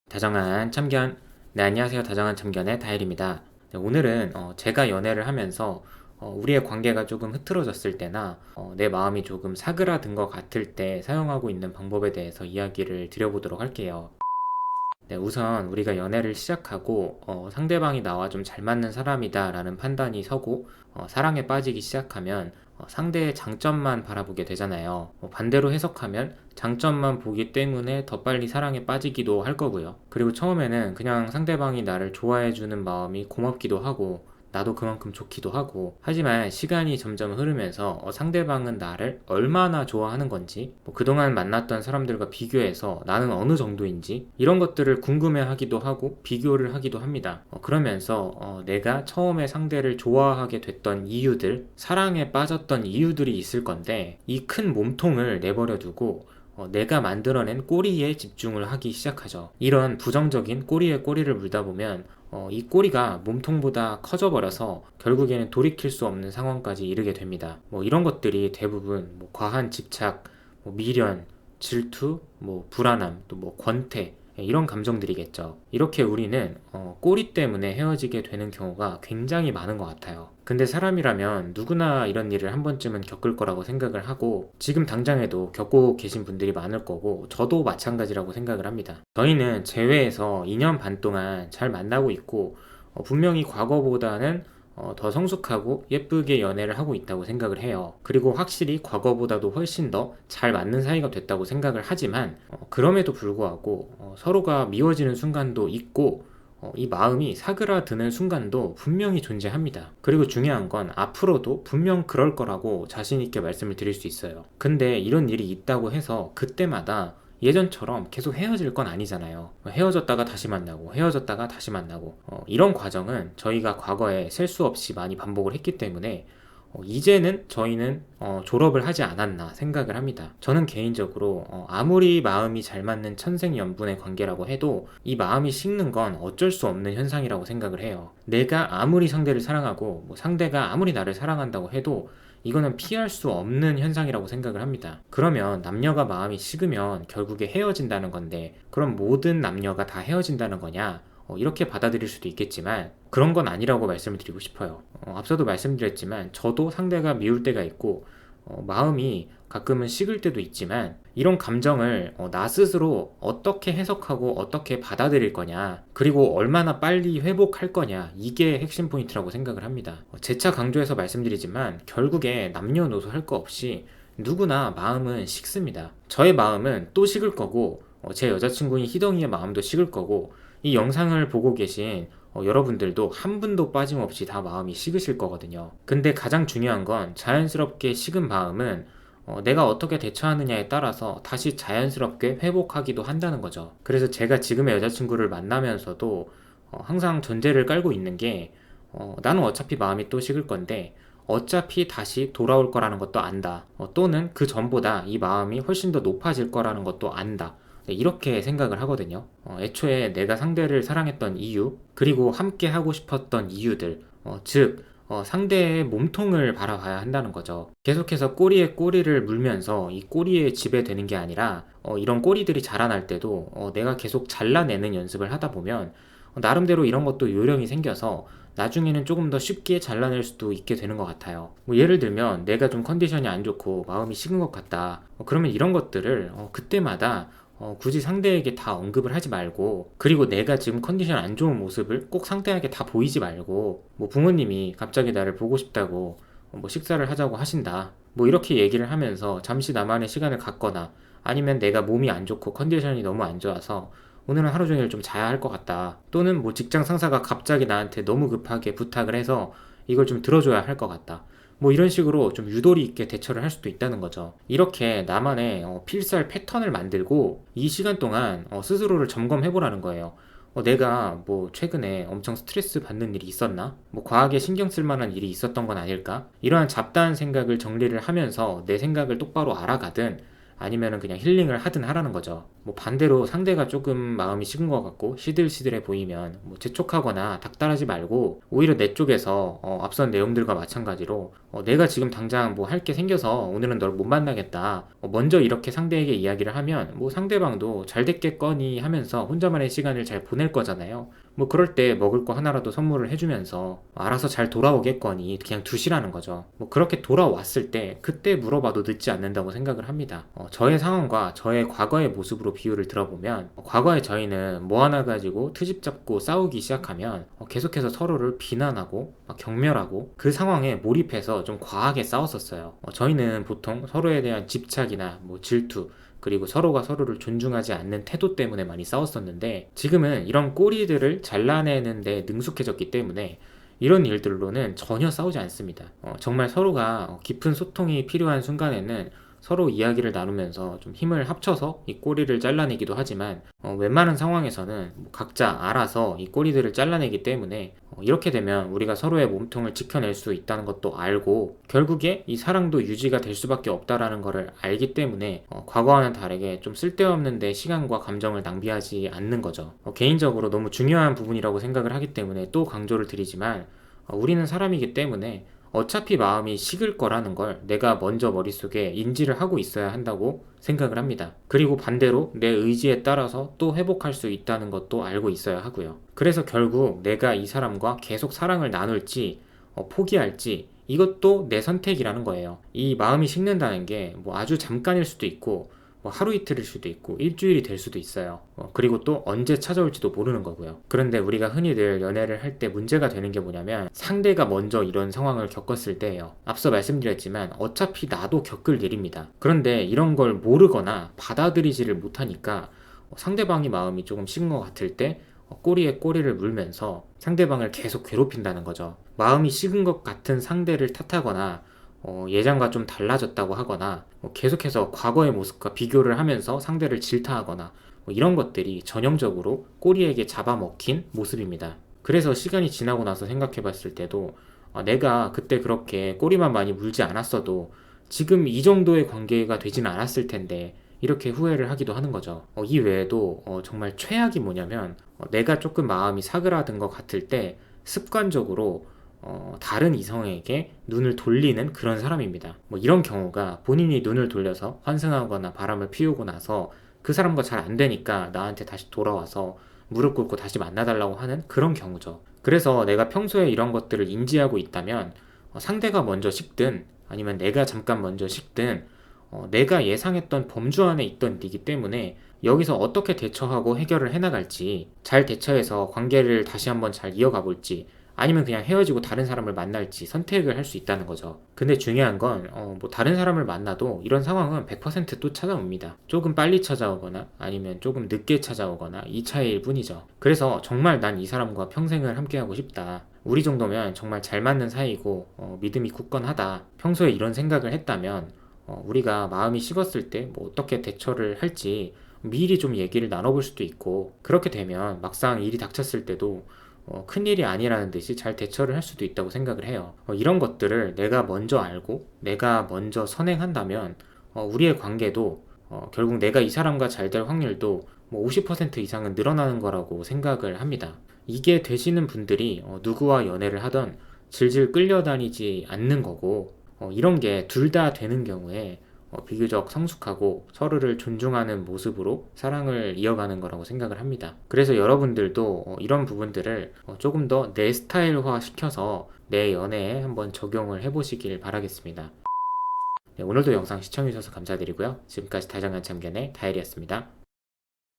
다정한 참견. 네, 안녕하세요. 다정한 참견의 다일입니다. 네, 오늘은 제가 연애를 하면서 우리의 관계가 조금 흐트러졌을 때나 내 마음이 조금 사그라든 것 같을 때 사용하고 있는 방법에 대해서 이야기를 드려보도록 할게요. 네, 우선 우리가 연애를 시작하고 상대방이 나와 좀 잘 맞는 사람이다 라는 판단이 서고 사랑에 빠지기 시작하면 상대의 장점만 바라보게 되잖아요. 반대로 해석하면 장점만 보기 때문에 더 빨리 사랑에 빠지기도 할 거고요. 그리고 처음에는 그냥 상대방이 나를 좋아해주는 마음이 고맙기도 하고 나도 그만큼 좋기도 하고, 하지만 시간이 점점 흐르면서 상대방은 나를 얼마나 좋아하는 건지, 그동안 만났던 사람들과 비교해서 나는 어느 정도인지 이런 것들을 궁금해하기도 하고 비교를 하기도 합니다. 그러면서 내가 처음에 상대를 좋아하게 됐던 이유들, 사랑에 빠졌던 이유들이 있을 건데, 이 큰 몸통을 내버려 두고 내가 만들어낸 꼬리에 집중을 하기 시작하죠. 이런 부정적인 꼬리에 꼬리를 물다 보면 이 꼬리가 몸통보다 커져버려서 결국에는 돌이킬 수 없는 상황까지 이르게 됩니다. 이런 것들이 대부분 과한 집착, 미련, 질투, 불안함, 또 권태, 이런 감정들이겠죠. 이렇게 우리는 꼬리 때문에 헤어지게 되는 경우가 굉장히 많은 것 같아요. 근데 사람이라면 누구나 이런 일을 한 번쯤은 겪을 거라고 생각을 하고, 지금 당장에도 겪고 계신 분들이 많을 거고, 저도 마찬가지라고 생각을 합니다. 저희는 재회에서 2년 반 동안 잘 만나고 있고, 분명히 과거보다는 더 성숙하고 예쁘게 연애를 하고 있다고 생각을 해요. 그리고 확실히 과거보다도 훨씬 더 잘 맞는 사이가 됐다고 생각을 하지만, 그럼에도 불구하고 서로가 미워지는 순간도 있고, 이 마음이 사그라드는 순간도 분명히 존재합니다. 그리고 중요한 건 앞으로도 분명 그럴 거라고 자신 있게 말씀을 드릴 수 있어요. 근데 이런 일이 있다고 해서 그때마다 예전처럼 계속 헤어질 건 아니잖아요. 헤어졌다가 다시 만나고 헤어졌다가 다시 만나고, 이런 과정은 저희가 과거에 셀 수 없이 많이 반복을 했기 때문에 이제는 저희는 졸업을 하지 않았나 생각을 합니다. 저는 개인적으로 아무리 마음이 잘 맞는 천생연분의 관계라고 해도 이 마음이 식는 건 어쩔 수 없는 현상이라고 생각을 해요. 내가 아무리 상대를 사랑하고 상대가 아무리 나를 사랑한다고 해도 이거는 피할 수 없는 현상이라고 생각을 합니다. 그러면 남녀가 마음이 식으면 결국에 헤어진다는 건데, 그럼 모든 남녀가 다 헤어진다는 거냐? 이렇게 받아들일 수도 있겠지만 그런 건 아니라고 말씀을 드리고 싶어요. 앞서도 말씀드렸지만 저도 상대가 미울 때가 있고 마음이 가끔은 식을 때도 있지만, 이런 감정을 나 스스로 어떻게 해석하고 어떻게 받아들일 거냐, 그리고 얼마나 빨리 회복할 거냐, 이게 핵심 포인트라고 생각을 합니다. 재차 강조해서 말씀드리지만 결국에 남녀노소 할 거 없이 누구나 마음은 식습니다. 저의 마음은 또 식을 거고, 제 여자친구인 희덩이의 마음도 식을 거고, 이 영상을 보고 계신 여러분들도 한 분도 빠짐없이 다 마음이 식으실 거거든요. 근데 가장 중요한 건 자연스럽게 식은 마음은 내가 어떻게 대처하느냐에 따라서 다시 자연스럽게 회복하기도 한다는 거죠. 그래서 제가 지금의 여자친구를 만나면서도 항상 전제를 깔고 있는 게, 나는 어차피 마음이 또 식을 건데 어차피 다시 돌아올 거라는 것도 안다. 또는 그 전보다 이 마음이 훨씬 더 높아질 거라는 것도 안다. 네, 이렇게 생각을 하거든요. 애초에 내가 상대를 사랑했던 이유, 그리고 함께 하고 싶었던 이유들, 즉 상대의 몸통을 바라봐야 한다는 거죠. 계속해서 꼬리에 꼬리를 물면서 이 꼬리에 지배되는 게 아니라, 이런 꼬리들이 자라날 때도 내가 계속 잘라내는 연습을 하다 보면 나름대로 이런 것도 요령이 생겨서 나중에는 조금 더 쉽게 잘라낼 수도 있게 되는 것 같아요. 예를 들면 내가 좀 컨디션이 안 좋고 마음이 식은 것 같다. 그러면 이런 것들을 그때마다 굳이 상대에게 다 언급을 하지 말고, 그리고 내가 지금 컨디션 안 좋은 모습을 꼭 상대에게 다 보이지 말고, 부모님이 갑자기 나를 보고 싶다고 식사를 하자고 하신다, 이렇게 얘기를 하면서 잠시 나만의 시간을 갖거나, 아니면 내가 몸이 안 좋고 컨디션이 너무 안 좋아서 오늘은 하루 종일 좀 자야 할 것 같다, 또는 직장 상사가 갑자기 나한테 너무 급하게 부탁을 해서 이걸 좀 들어줘야 할 것 같다, 이런 식으로 좀 유도리 있게 대처를 할 수도 있다는 거죠. 이렇게 나만의 필살 패턴을 만들고 이 시간 동안 스스로를 점검해 보라는 거예요. 내가 최근에 엄청 스트레스 받는 일이 있었나? 과하게 신경 쓸 만한 일이 있었던 건 아닐까? 이러한 잡다한 생각을 정리를 하면서 내 생각을 똑바로 알아가든, 아니면은 그냥 힐링을 하든 하라는 거죠. 뭐 반대로 상대가 조금 마음이 식은 것 같고 시들시들해 보이면 뭐 재촉하거나 닥달하지 말고 오히려 내 쪽에서 앞선 내용들과 마찬가지로 내가 지금 당장 뭐 할 게 생겨서 오늘은 널 못 만나겠다. 먼저 이렇게 상대에게 이야기를 하면 뭐 상대방도 잘 됐겠거니 하면서 혼자만의 시간을 잘 보낼 거잖아요. 뭐 그럴 때 먹을 거 하나라도 선물을 해주면서 알아서 잘 돌아오겠거니 그냥 두시라는 거죠. 뭐 그렇게 돌아왔을 때 그때 물어봐도 늦지 않는다고 생각을 합니다. 저의 상황과 저의 과거의 모습으로 비유를 들어보면 과거의 저희는 뭐 하나 가지고 트집 잡고 싸우기 시작하면 계속해서 서로를 비난하고 막 경멸하고 그 상황에 몰입해서 좀 과하게 싸웠었어요. 저희는 보통 서로에 대한 집착이나 뭐 질투 그리고 서로가 서로를 존중하지 않는 태도 때문에 많이 싸웠었는데 지금은 이런 꼬리들을 잘라내는데 능숙해졌기 때문에 이런 일들로는 전혀 싸우지 않습니다. 정말 서로가 깊은 소통이 필요한 순간에는 서로 이야기를 나누면서 좀 힘을 합쳐서 이 꼬리를 잘라내기도 하지만 웬만한 상황에서는 뭐 각자 알아서 이 꼬리들을 잘라내기 때문에 이렇게 되면 우리가 서로의 몸통을 지켜낼 수 있다는 것도 알고 결국에 이 사랑도 유지가 될 수밖에 없다라는 것을 알기 때문에 과거와는 다르게 좀 쓸데없는데 시간과 감정을 낭비하지 않는 거죠. 개인적으로 너무 중요한 부분이라고 생각을 하기 때문에 또 강조를 드리지만 우리는 사람이기 때문에 어차피 마음이 식을 거라는 걸 내가 먼저 머릿속에 인지를 하고 있어야 한다고 생각을 합니다. 그리고 반대로 내 의지에 따라서 또 회복할 수 있다는 것도 알고 있어야 하고요. 그래서 결국 내가 이 사람과 계속 사랑을 나눌지 포기할지 이것도 내 선택이라는 거예요. 이 마음이 식는다는 게 뭐 아주 잠깐일 수도 있고 뭐 하루 이틀일 수도 있고 일주일이 될 수도 있어요. 그리고 또 언제 찾아올지도 모르는 거고요. 그런데 우리가 흔히들 연애를 할 때 문제가 되는 게 뭐냐면 상대가 먼저 이런 상황을 겪었을 때예요. 앞서 말씀드렸지만 어차피 나도 겪을 일입니다. 그런데 이런 걸 모르거나 받아들이지를 못하니까 상대방이 마음이 조금 식은 것 같을 때 꼬리에 꼬리를 물면서 상대방을 계속 괴롭힌다는 거죠. 마음이 식은 것 같은 상대를 탓하거나 예전과 좀 달라졌다고 하거나 계속해서 과거의 모습과 비교를 하면서 상대를 질타하거나 이런 것들이 전형적으로 꼬리에게 잡아먹힌 모습입니다. 그래서 시간이 지나고 나서 생각해 봤을 때도 내가 그때 그렇게 꼬리만 많이 물지 않았어도 지금 이 정도의 관계가 되진 않았을 텐데 이렇게 후회를 하기도 하는 거죠. 이 외에도 정말 최악이 뭐냐면 내가 조금 마음이 사그라든 것 같을 때 습관적으로 다른 이성에게 눈을 돌리는 그런 사람입니다. 뭐 이런 경우가 본인이 눈을 돌려서 환승하거나 바람을 피우고 나서 그 사람과 잘 안 되니까 나한테 다시 돌아와서 무릎 꿇고 다시 만나달라고 하는 그런 경우죠. 그래서 내가 평소에 이런 것들을 인지하고 있다면 상대가 먼저 식든 아니면 내가 잠깐 먼저 식든 내가 예상했던 범주 안에 있던 일이기 때문에 여기서 어떻게 대처하고 해결을 해나갈지 잘 대처해서 관계를 다시 한번 잘 이어가 볼지 아니면 그냥 헤어지고 다른 사람을 만날지 선택을 할 수 있다는 거죠. 근데 중요한 건 뭐 다른 사람을 만나도 이런 상황은 100%또 찾아옵니다. 조금 빨리 찾아오거나 아니면 조금 늦게 찾아오거나 이 차이일 뿐이죠. 그래서 정말 난 이 사람과 평생을 함께하고 싶다. 우리 정도면 정말 잘 맞는 사이고 믿음이 굳건하다. 평소에 이런 생각을 했다면 우리가 마음이 식었을 때 뭐 어떻게 대처를 할지 미리 좀 얘기를 나눠볼 수도 있고 그렇게 되면 막상 일이 닥쳤을 때도 큰일이 아니라는 듯이 잘 대처를 할 수도 있다고 생각을 해요. 이런 것들을 내가 먼저 알고 내가 먼저 선행한다면 우리의 관계도 결국 내가 이 사람과 잘 될 확률도 뭐 50% 이상은 늘어나는 거라고 생각을 합니다. 이게 되시는 분들이 누구와 연애를 하던 질질 끌려다니지 않는 거고 이런 게 둘 다 되는 경우에 비교적 성숙하고 서로를 존중하는 모습으로 사랑을 이어가는 거라고 생각을 합니다. 그래서 여러분들도 이런 부분들을 조금 더 내 스타일화 시켜서 내 연애에 한번 적용을 해보시길 바라겠습니다. 네, 오늘도 영상 시청해주셔서 감사드리고요. 지금까지 다정한 참견의 다일이었습니다.